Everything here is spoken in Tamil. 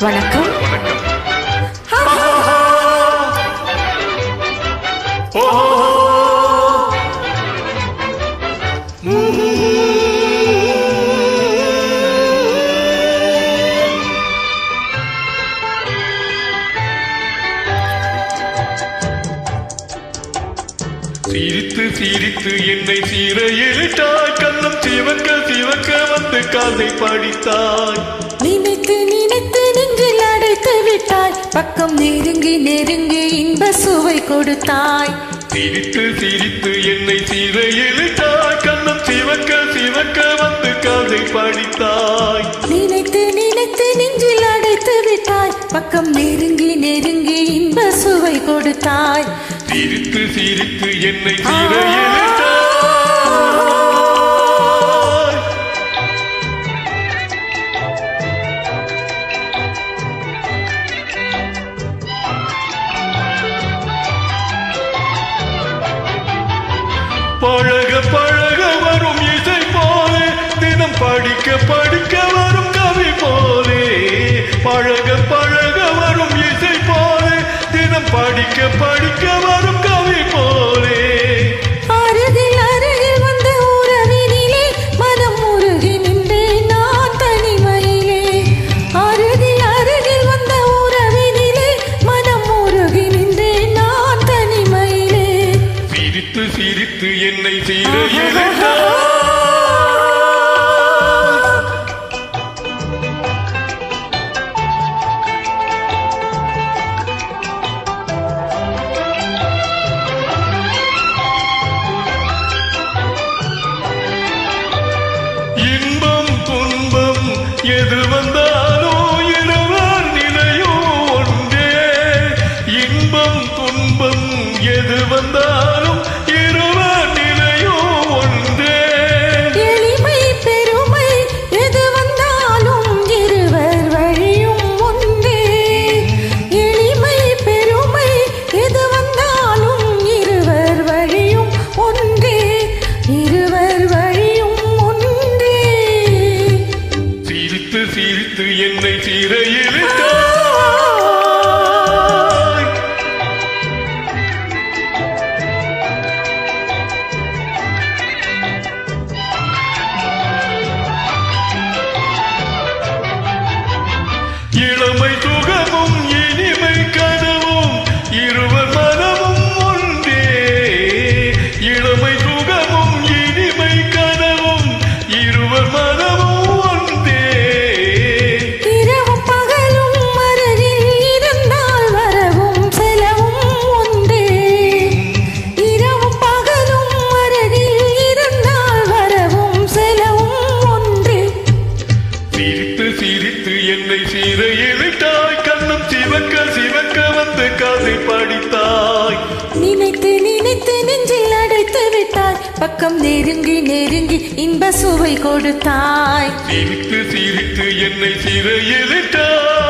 வணக்கம். சிரித்து சிரித்து என்னை சீரையிட்டாய், கண்ணம் சிவக்க சிவக்க வந்து காதை படித்தாய். நினைத்து நினைத்து நெஞ்சில் அடைத்து விட்டாய், பக்கம் நெருங்கி நெருங்கி இன்ப சுவை கொடுத்தாய். சிரித்து சிரித்து என்னை சீரையிட்டாய், கண்ணம் சிவக்க சிவக்க வந்து காதை படித்தாய். நினைத்து நினைத்து நெஞ்சில் அடைத்து விட்டாய், பக்கம் நெருங்கி நெருங்கி இன்ப சுவை கொடுத்தாய். சிரித்து சிரித்து என்னை சீரையிட்டாய். பழக பழக வரும் இசை போலே, தினம் படிக்க படிக்க வரும் கவி போலே. பழக பழக வரும் இசை போலே, தினம் படிக்க படிக்க வரும் கவி போலே. அருகில் அருகில் வந்த உறவினிலே மனம் முருகி நின்றேன் நான் தனிமையிலே. அருகில் அருகில் வந்த உறவினிலே மனம் முருகி நின்றேன் நான் தனிமையிலே. சிரித்து சிரித்து என்னை சீரையிட்டாய். இன்பம் துன்பம் எது வந்தாலும் இருவர் நிலையும் ஒன்றே. இன்பம் துன்பம் எது வந்தாலும் இருவர் நிலையும் ஒன்றே. எளிமை பெருமை எது வந்தாலும் இருவர் வழியும் ஒன்றே. எளிமை பெருமை எது வந்தாலும் இருவர் வழியும் ஒன்றே. இருவர் வழியும் ஒன்றே. சிரித்து சிரித்து என்னை சீரையிட்டாய். இளமை சுகமும் இனிமை கனவும் இருவர் மனமும் ஒன்றே. இளமை சுகமும் இனிமை கனவும் இருவர் மனமும் ஒன்றே. இரவும் பகலும் அருகில் இருந்தால் வரவும் செலவும் ஒன்றே. இரவும் பகலும் அருகில் இருந்தால் வரவும் செலவும் ஒன்றே. சிரித்து சிரித்து என்னை சீரையிட்டாய், கண்ணம் சிவக்க சிவக்க வந்து காதை படித்தாய். நினைத்து நினைத்து நெஞ்சில் அடைத்து விட்டாய், பக்கம் நெருங்கி நெருங்கி இன்ப சுவை கொடுத்தாய். சிரித்து சிரித்து என்னை சீரையிட்டாய்.